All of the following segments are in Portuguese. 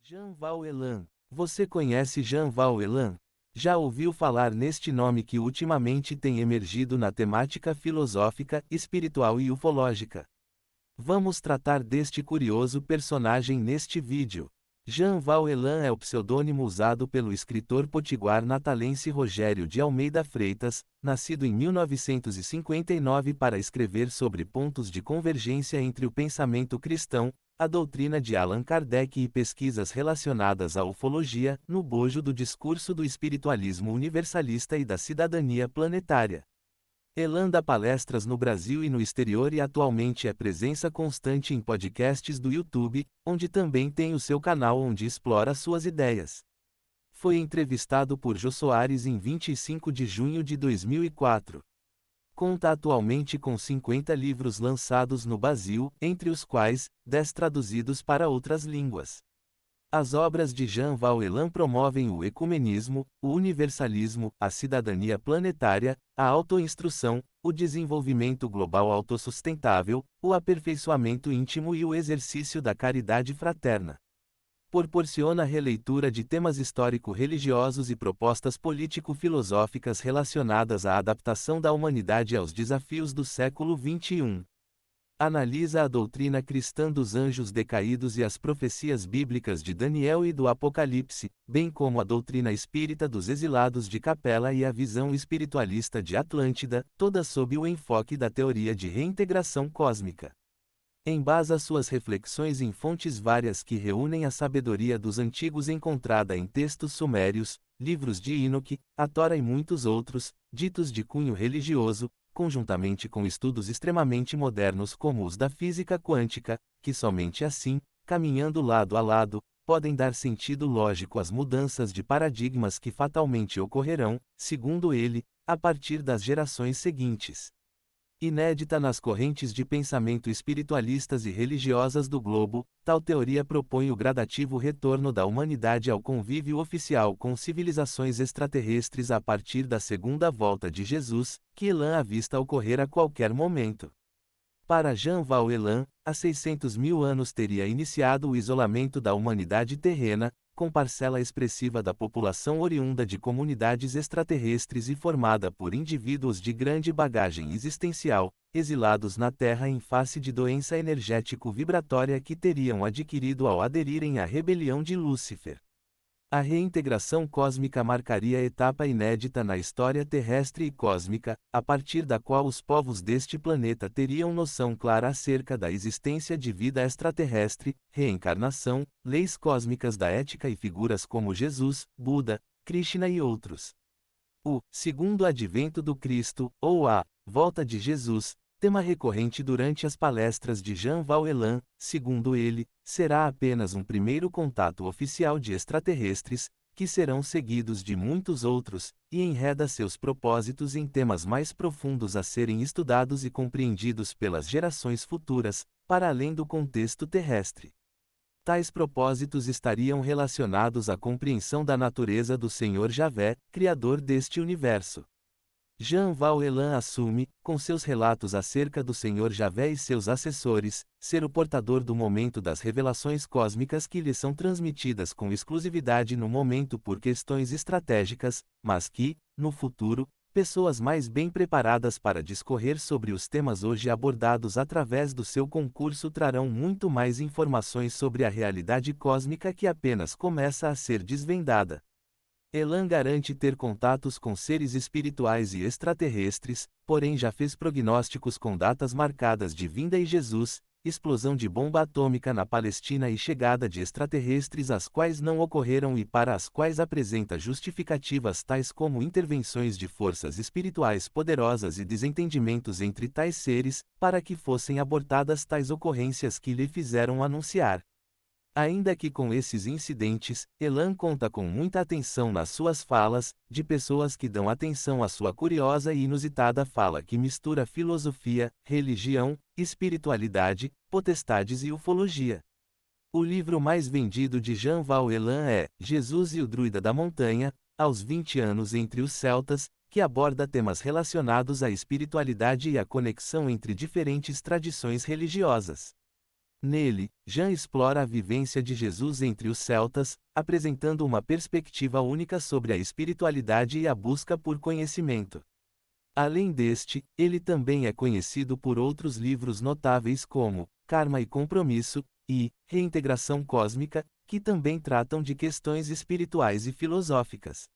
Jean-Val Elan. Você conhece Jean-Val Elan? Já ouviu falar neste nome que ultimamente tem emergido na temática filosófica, espiritual e ufológica? Vamos tratar deste curioso personagem neste vídeo. Jean-Val Elan é o pseudônimo usado pelo escritor potiguar natalense Rogério de Almeida Freitas, nascido em 1959 para escrever sobre pontos de convergência entre o pensamento cristão, a doutrina de Allan Kardec e pesquisas relacionadas à ufologia, no bojo do discurso do espiritualismo universalista e da cidadania planetária. Elan dá palestras no Brasil e no exterior e atualmente é presença constante em podcasts do YouTube, onde também tem o seu canal onde explora suas ideias. Foi entrevistado por Jô Soares em 25 de junho de 2004. Conta atualmente com 50 livros lançados no Brasil, entre os quais, 10 traduzidos para outras línguas. As obras de Jean-Val Elan promovem o ecumenismo, o universalismo, a cidadania planetária, a autoinstrução, o desenvolvimento global autossustentável, o aperfeiçoamento íntimo e o exercício da caridade fraterna. Proporciona releitura de temas histórico-religiosos e propostas político-filosóficas relacionadas à adaptação da humanidade aos desafios do século XXI. Analisa a doutrina cristã dos anjos decaídos e as profecias bíblicas de Daniel e do Apocalipse, bem como a doutrina espírita dos exilados de Capela e a visão espiritualista de Atlântida, todas sob o enfoque da teoria de reintegração cósmica. Embasa suas reflexões em fontes várias que reúnem a sabedoria dos antigos encontrada em textos sumérios, livros de Enoque, a Tora e muitos outros, ditos de cunho religioso, conjuntamente com estudos extremamente modernos como os da física quântica, que somente assim, caminhando lado a lado, podem dar sentido lógico às mudanças de paradigmas que fatalmente ocorrerão, segundo ele, a partir das gerações seguintes. Inédita nas correntes de pensamento espiritualistas e religiosas do globo, tal teoria propõe o gradativo retorno da humanidade ao convívio oficial com civilizações extraterrestres a partir da segunda volta de Jesus, que Elan avista ocorrer a qualquer momento. Para Jean-Val Elan, há 600 mil anos teria iniciado o isolamento da humanidade terrena, com parcela expressiva da população oriunda de comunidades extraterrestres e formada por indivíduos de grande bagagem existencial, exilados na Terra em face de doença energético-vibratória que teriam adquirido ao aderirem à rebelião de Lúcifer. A reintegração cósmica marcaria etapa inédita na história terrestre e cósmica, a partir da qual os povos deste planeta teriam noção clara acerca da existência de vida extraterrestre, reencarnação, leis cósmicas da ética e figuras como Jesus, Buda, Krishna e outros. O segundo advento do Cristo, ou a volta de Jesus, tema recorrente durante as palestras de Jean-Val Elan, segundo ele, será apenas um primeiro contato oficial de extraterrestres, que serão seguidos de muitos outros, e enreda seus propósitos em temas mais profundos a serem estudados e compreendidos pelas gerações futuras, para além do contexto terrestre. Tais propósitos estariam relacionados à compreensão da natureza do Senhor Javé, criador deste universo. Jean-Val Elan assume, com seus relatos acerca do Senhor Javé e seus assessores, ser o portador do momento das revelações cósmicas que lhe são transmitidas com exclusividade no momento por questões estratégicas, mas que, no futuro, pessoas mais bem preparadas para discorrer sobre os temas hoje abordados através do seu concurso trarão muito mais informações sobre a realidade cósmica que apenas começa a ser desvendada. Elan garante ter contatos com seres espirituais e extraterrestres, porém já fez prognósticos com datas marcadas de vinda de Jesus, explosão de bomba atômica na Palestina e chegada de extraterrestres as quais não ocorreram e para as quais apresenta justificativas tais como intervenções de forças espirituais poderosas e desentendimentos entre tais seres, para que fossem abortadas tais ocorrências que lhe fizeram anunciar. Ainda que com esses incidentes, Elan conta com muita atenção nas suas falas, de pessoas que dão atenção à sua curiosa e inusitada fala que mistura filosofia, religião, espiritualidade, potestades e ufologia. O livro mais vendido de Jean-Val Elan é Jesus e o Druida da Montanha, aos 20 anos entre os celtas, que aborda temas relacionados à espiritualidade e à conexão entre diferentes tradições religiosas. Nele, Jean explora a vivência de Jesus entre os celtas, apresentando uma perspectiva única sobre a espiritualidade e a busca por conhecimento. Além deste, ele também é conhecido por outros livros notáveis como Karma e Compromisso e Reintegração Cósmica, que também tratam de questões espirituais e filosóficas.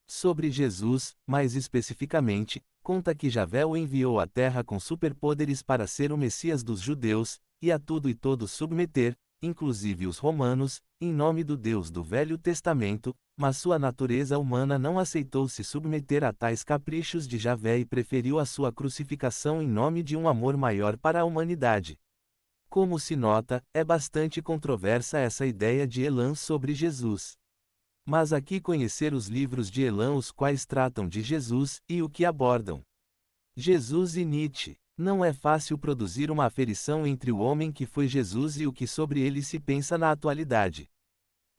Sobre Jesus, mais especificamente, conta que Javé o enviou à terra com superpoderes para ser o Messias dos judeus, e a tudo e todos submeter, inclusive os romanos, em nome do Deus do Velho Testamento, mas sua natureza humana não aceitou se submeter a tais caprichos de Javé e preferiu a sua crucificação em nome de um amor maior para a humanidade. Como se nota, é bastante controversa essa ideia de Elan sobre Jesus. Mas aqui conhecer os livros de Elan os quais tratam de Jesus e o que abordam. Jesus e Nietzsche. Não é fácil produzir uma aferição entre o homem que foi Jesus e o que sobre ele se pensa na atualidade.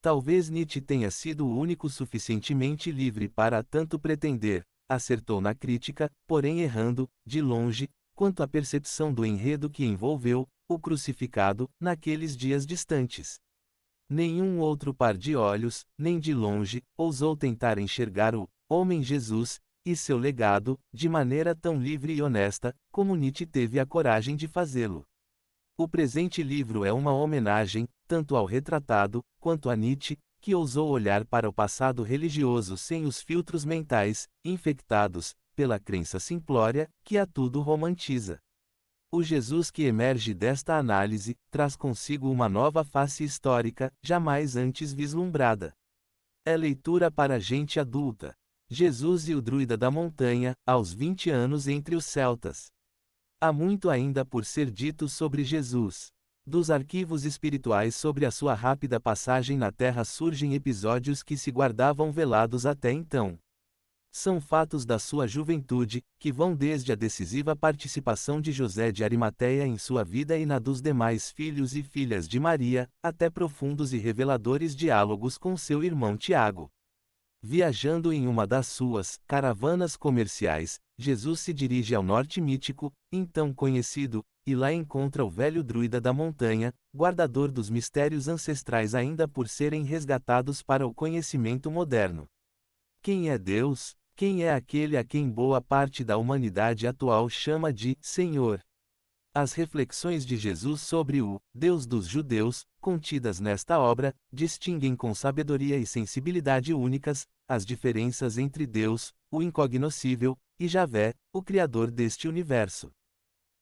Talvez Nietzsche tenha sido o único suficientemente livre para tanto pretender, acertou na crítica, porém errando, de longe, quanto à percepção do enredo que envolveu o crucificado naqueles dias distantes. Nenhum outro par de olhos, nem de longe, ousou tentar enxergar o homem Jesus e seu legado, de maneira tão livre e honesta, como Nietzsche teve a coragem de fazê-lo. O presente livro é uma homenagem, tanto ao retratado, quanto a Nietzsche, que ousou olhar para o passado religioso sem os filtros mentais, infectados, pela crença simplória, que a tudo romantiza. O Jesus que emerge desta análise, traz consigo uma nova face histórica, jamais antes vislumbrada. É leitura para gente adulta. Jesus e o Druida da Montanha, aos 20 anos entre os celtas. Há muito ainda por ser dito sobre Jesus. Dos arquivos espirituais sobre a sua rápida passagem na Terra surgem episódios que se guardavam velados até então. São fatos da sua juventude, que vão desde a decisiva participação de José de Arimateia em sua vida e na dos demais filhos e filhas de Maria, até profundos e reveladores diálogos com seu irmão Tiago. Viajando em uma das suas caravanas comerciais, Jesus se dirige ao norte mítico, então conhecido, e lá encontra o velho druida da montanha, guardador dos mistérios ancestrais ainda por serem resgatados para o conhecimento moderno. Quem é Deus? Quem é aquele a quem boa parte da humanidade atual chama de Senhor? As reflexões de Jesus sobre o Deus dos judeus, contidas nesta obra, distinguem com sabedoria e sensibilidade únicas, as diferenças entre Deus, o incognoscível, e Javé, o Criador deste universo.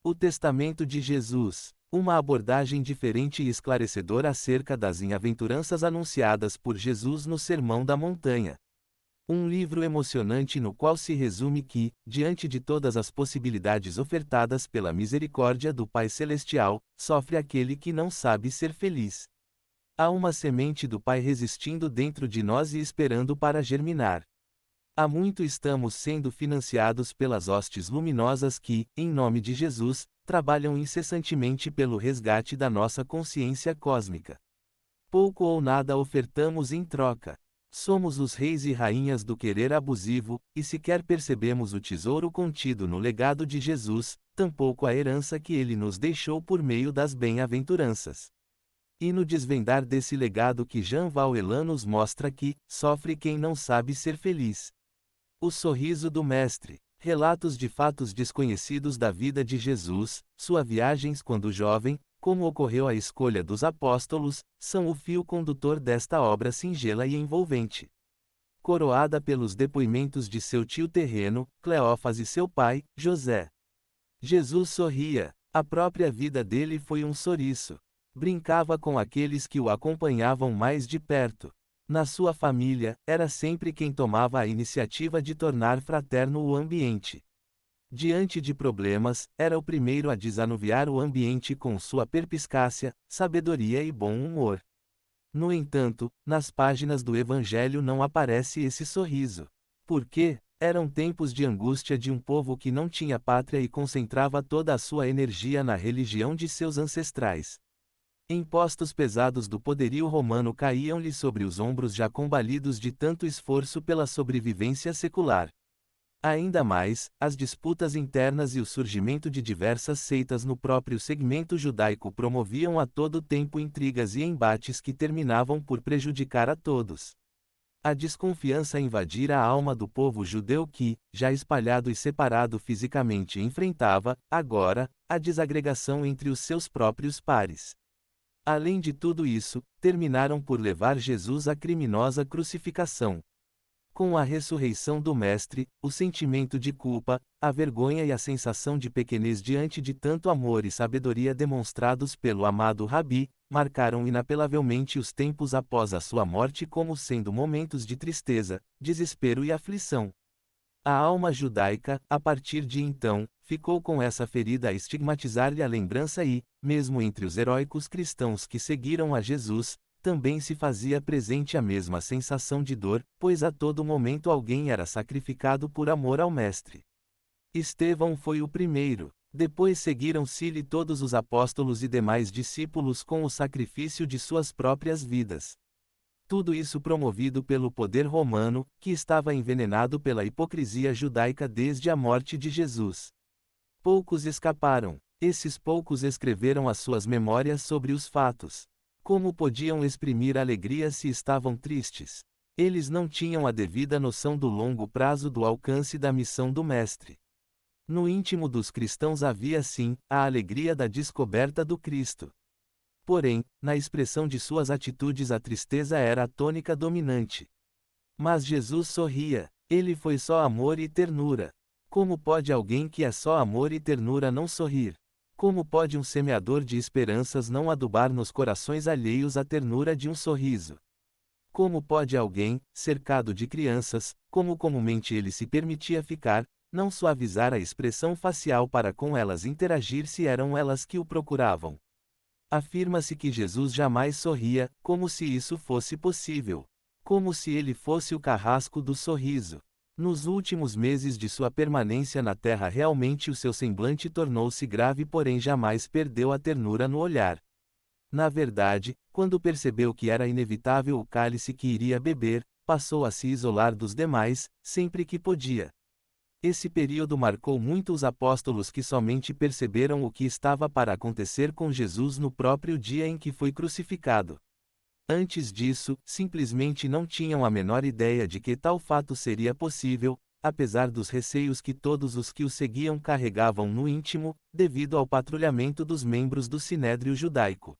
O Testamento de Jesus, uma abordagem diferente e esclarecedora acerca das bem-aventuranças anunciadas por Jesus no Sermão da Montanha. Um livro emocionante no qual se resume que, diante de todas as possibilidades ofertadas pela misericórdia do Pai Celestial, sofre aquele que não sabe ser feliz. Há uma semente do Pai resistindo dentro de nós e esperando para germinar. Há muito estamos sendo financiados pelas hostes luminosas que, em nome de Jesus, trabalham incessantemente pelo resgate da nossa consciência cósmica. Pouco ou nada ofertamos em troca. Somos os reis e rainhas do querer abusivo, e sequer percebemos o tesouro contido no legado de Jesus, tampouco a herança que ele nos deixou por meio das bem-aventuranças. E no desvendar desse legado que Jean Elan nos mostra que, sofre quem não sabe ser feliz. O sorriso do Mestre. Relatos de fatos desconhecidos da vida de Jesus, suas viagens quando jovem, como ocorreu a escolha dos apóstolos, são o fio condutor desta obra singela e envolvente. Coroada pelos depoimentos de seu tio terreno, Cleófas e seu pai, José. Jesus sorria, a própria vida dele foi um sorriso. Brincava com aqueles que o acompanhavam mais de perto. Na sua família, era sempre quem tomava a iniciativa de tornar fraterno o ambiente. Diante de problemas, era o primeiro a desanuviar o ambiente com sua perspicácia, sabedoria e bom humor. No entanto, nas páginas do Evangelho não aparece esse sorriso. Por quê? Eram tempos de angústia de um povo que não tinha pátria e concentrava toda a sua energia na religião de seus ancestrais. Impostos pesados do poderio romano caíam-lhe sobre os ombros já combalidos de tanto esforço pela sobrevivência secular. Ainda mais, as disputas internas e o surgimento de diversas seitas no próprio segmento judaico promoviam a todo tempo intrigas e embates que terminavam por prejudicar a todos. A desconfiança invadira a alma do povo judeu que, já espalhado e separado fisicamente, enfrentava, agora, a desagregação entre os seus próprios pares. Além de tudo isso, terminaram por levar Jesus à criminosa crucificação. Com a ressurreição do Mestre, o sentimento de culpa, a vergonha e a sensação de pequenez diante de tanto amor e sabedoria demonstrados pelo amado Rabi, marcaram inapelavelmente os tempos após a sua morte como sendo momentos de tristeza, desespero e aflição. A alma judaica, a partir de então, ficou com essa ferida a estigmatizar-lhe a lembrança e, mesmo entre os heróicos cristãos que seguiram a Jesus, também se fazia presente a mesma sensação de dor, pois a todo momento alguém era sacrificado por amor ao Mestre. Estevão foi o primeiro. Depois seguiram-se-lhe todos os apóstolos e demais discípulos com o sacrifício de suas próprias vidas. Tudo isso promovido pelo poder romano, que estava envenenado pela hipocrisia judaica desde a morte de Jesus. Poucos escaparam. Esses poucos escreveram as suas memórias sobre os fatos. Como podiam exprimir alegria se estavam tristes? Eles não tinham a devida noção do longo prazo do alcance da missão do Mestre. No íntimo dos cristãos havia sim, a alegria da descoberta do Cristo. Porém, na expressão de suas atitudes a tristeza era a tônica dominante. Mas Jesus sorria, ele foi só amor e ternura. Como pode alguém que é só amor e ternura não sorrir? Como pode um semeador de esperanças não adubar nos corações alheios a ternura de um sorriso? Como pode alguém, cercado de crianças, como comumente ele se permitia ficar, não suavizar a expressão facial para com elas interagir se eram elas que o procuravam? Afirma-se que Jesus jamais sorria, como se isso fosse possível. Como se ele fosse o carrasco do sorriso. Nos últimos meses de sua permanência na terra realmente o seu semblante tornou-se grave, porém jamais perdeu a ternura no olhar. Na verdade, quando percebeu que era inevitável o cálice que iria beber, passou a se isolar dos demais, sempre que podia. Esse período marcou muito os apóstolos que somente perceberam o que estava para acontecer com Jesus no próprio dia em que foi crucificado. Antes disso, simplesmente não tinham a menor ideia de que tal fato seria possível, apesar dos receios que todos os que o seguiam carregavam no íntimo, devido ao patrulhamento dos membros do Sinédrio judaico.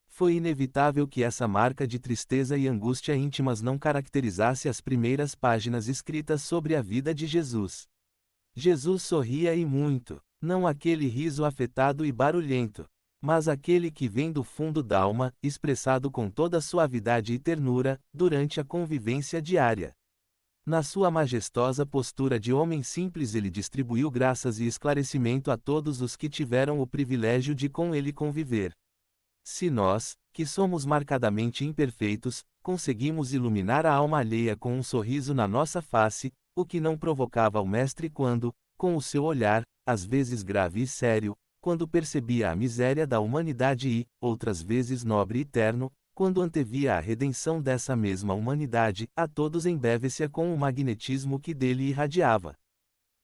Foi inevitável que essa marca de tristeza e angústia íntimas não caracterizasse as primeiras páginas escritas sobre a vida de Jesus. Jesus sorria e muito, não aquele riso afetado e barulhento, mas aquele que vem do fundo da alma, expressado com toda suavidade e ternura, durante a convivência diária. Na sua majestosa postura de homem simples ele distribuiu graças e esclarecimento a todos os que tiveram o privilégio de com ele conviver. Se nós, que somos marcadamente imperfeitos, conseguimos iluminar a alma alheia com um sorriso na nossa face, o que não provocava o Mestre quando, com o seu olhar, às vezes grave e sério, quando percebia a miséria da humanidade e, outras vezes nobre e terno, quando antevia a redenção dessa mesma humanidade, a todos embevece-a com o magnetismo que dele irradiava.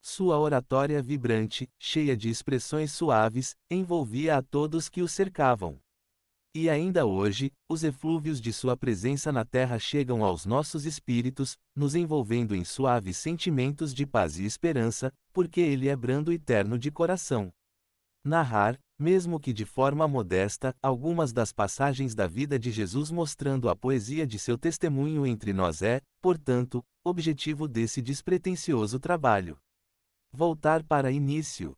Sua oratória vibrante, cheia de expressões suaves, envolvia a todos que o cercavam. E ainda hoje, os eflúvios de sua presença na terra chegam aos nossos espíritos, nos envolvendo em suaves sentimentos de paz e esperança, porque ele é brando e terno de coração. Narrar, mesmo que de forma modesta, algumas das passagens da vida de Jesus mostrando a poesia de seu testemunho entre nós é, portanto, objetivo desse despretensioso trabalho. Voltar para início.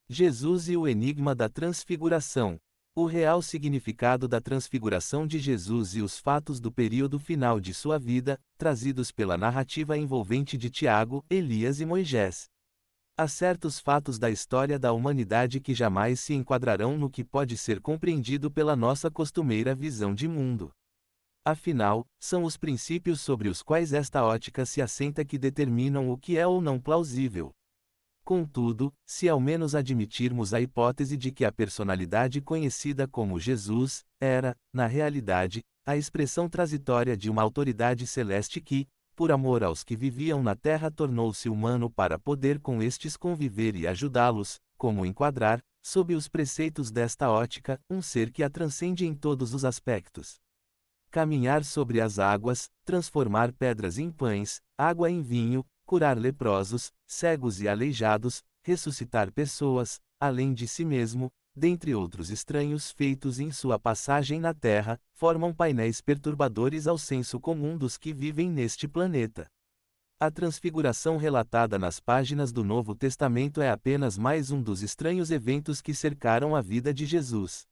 Jesus e o enigma da transfiguração. O real significado da transfiguração de Jesus e os fatos do período final de sua vida, trazidos pela narrativa envolvente de Tiago, Elias e Moisés. Há certos fatos da história da humanidade que jamais se enquadrarão no que pode ser compreendido pela nossa costumeira visão de mundo. Afinal, são os princípios sobre os quais esta ótica se assenta que determinam o que é ou não plausível. Contudo, se ao menos admitirmos a hipótese de que a personalidade conhecida como Jesus era, na realidade, a expressão transitória de uma autoridade celeste que, por amor aos que viviam na terra tornou-se humano para poder com estes conviver e ajudá-los, como enquadrar, sob os preceitos desta ótica, um ser que a transcende em todos os aspectos. Caminhar sobre as águas, transformar pedras em pães, água em vinho, curar leprosos, cegos e aleijados, ressuscitar pessoas, além de si mesmo, dentre outros estranhos feitos em sua passagem na Terra, formam painéis perturbadores ao senso comum dos que vivem neste planeta. A transfiguração relatada nas páginas do Novo Testamento é apenas mais um dos estranhos eventos que cercaram a vida de Jesus.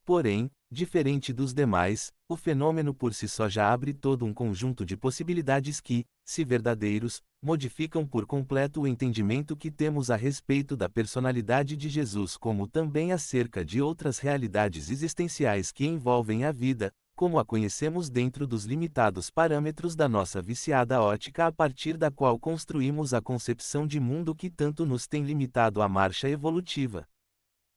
Porém, diferente dos demais, o fenômeno por si só já abre todo um conjunto de possibilidades que, se verdadeiros, modificam por completo o entendimento que temos a respeito da personalidade de Jesus, como também acerca de outras realidades existenciais que envolvem a vida, como a conhecemos dentro dos limitados parâmetros da nossa viciada ótica a partir da qual construímos a concepção de mundo que tanto nos tem limitado à marcha evolutiva.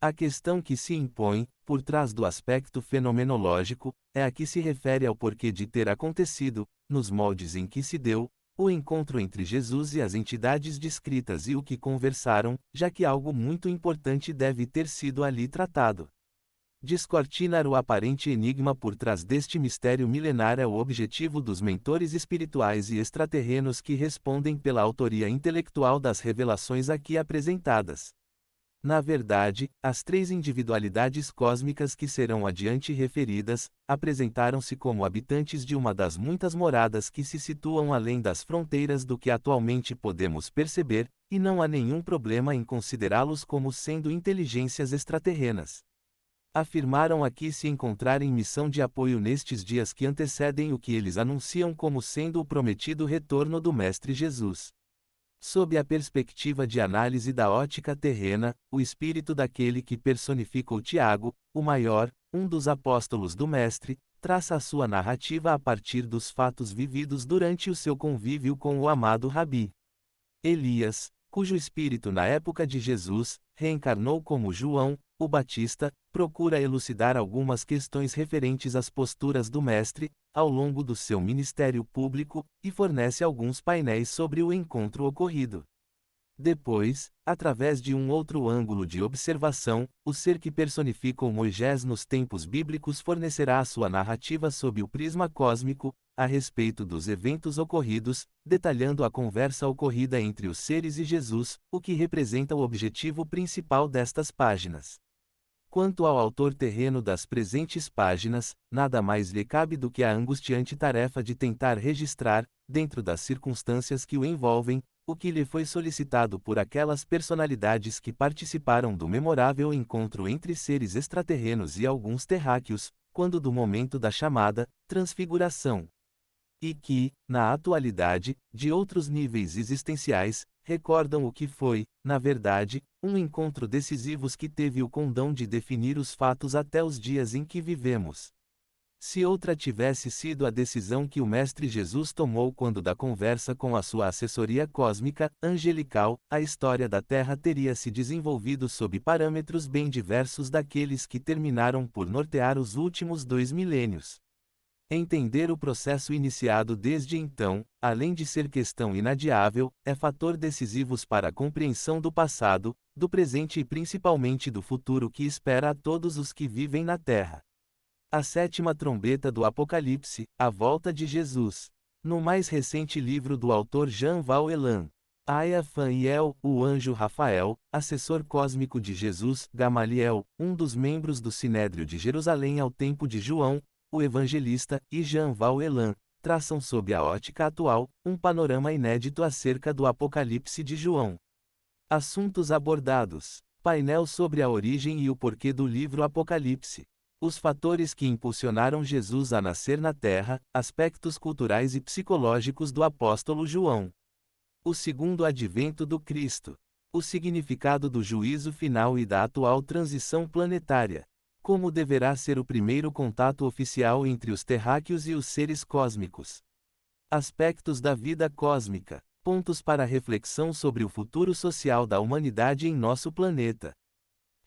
A questão que se impõe, por trás do aspecto fenomenológico, é a que se refere ao porquê de ter acontecido, nos moldes em que se deu, o encontro entre Jesus e as entidades descritas e o que conversaram, já que algo muito importante deve ter sido ali tratado. Descortinar o aparente enigma por trás deste mistério milenar é o objetivo dos mentores espirituais e extraterrenos que respondem pela autoria intelectual das revelações aqui apresentadas. Na verdade, as três individualidades cósmicas que serão adiante referidas, apresentaram-se como habitantes de uma das muitas moradas que se situam além das fronteiras do que atualmente podemos perceber, e não há nenhum problema em considerá-los como sendo inteligências extraterrenas. Afirmaram aqui se encontrar em missão de apoio nestes dias que antecedem o que eles anunciam como sendo o prometido retorno do Mestre Jesus. Sob a perspectiva de análise da ótica terrena, o espírito daquele que personificou Tiago, o maior, um dos apóstolos do Mestre, traça a sua narrativa a partir dos fatos vividos durante o seu convívio com o amado Rabi Elias, cujo espírito na época de Jesus, reencarnou como João, o Batista, procura elucidar algumas questões referentes às posturas do Mestre, ao longo do seu ministério público, e fornece alguns painéis sobre o encontro ocorrido. Depois, através de um outro ângulo de observação, o ser que personificou Moisés nos tempos bíblicos fornecerá a sua narrativa sob o prisma cósmico, a respeito dos eventos ocorridos, detalhando a conversa ocorrida entre os seres e Jesus, o que representa o objetivo principal destas páginas. Quanto ao autor terreno das presentes páginas, nada mais lhe cabe do que a angustiante tarefa de tentar registrar, dentro das circunstâncias que o envolvem, o que lhe foi solicitado por aquelas personalidades que participaram do memorável encontro entre seres extraterrenos e alguns terráqueos, quando do momento da chamada transfiguração. E que, na atualidade, de outros níveis existenciais, recordam o que foi, na verdade, um encontro decisivo que teve o condão de definir os fatos até os dias em que vivemos. Se outra tivesse sido a decisão que o Mestre Jesus tomou quando da conversa com a sua assessoria cósmica, angelical, a história da Terra teria se desenvolvido sob parâmetros bem diversos daqueles que terminaram por nortear os últimos 2 milênios. Entender o processo iniciado desde então, além de ser questão inadiável, é fator decisivo para a compreensão do passado, do presente e principalmente do futuro que espera a todos os que vivem na Terra. A sétima trombeta do Apocalipse, a volta de Jesus. No mais recente livro do autor Jean-Val Elan, Aya Faniel, o anjo Rafael, assessor cósmico de Jesus, Gamaliel, um dos membros do Sinédrio de Jerusalém ao tempo de João, o evangelista, e Jean-Val Elan, traçam sob a ótica atual, um panorama inédito acerca do Apocalipse de João. Assuntos abordados. Painel sobre a origem e o porquê do livro Apocalipse. Os fatores que impulsionaram Jesus a nascer na Terra, aspectos culturais e psicológicos do apóstolo João. O segundo advento do Cristo. O significado do juízo final e da atual transição planetária. Como deverá ser o primeiro contato oficial entre os terráqueos e os seres cósmicos. Aspectos da vida cósmica. Pontos para reflexão sobre o futuro social da humanidade em nosso planeta.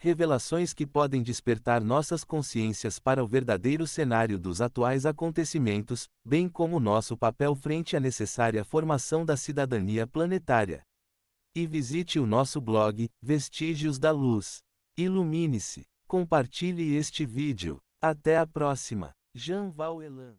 Revelações que podem despertar nossas consciências para o verdadeiro cenário dos atuais acontecimentos, bem como nosso papel frente à necessária formação da cidadania planetária. E visite o nosso blog, Vestígios da Luz. Ilumine-se. Compartilhe este vídeo. Até a próxima. Jean Val Elan.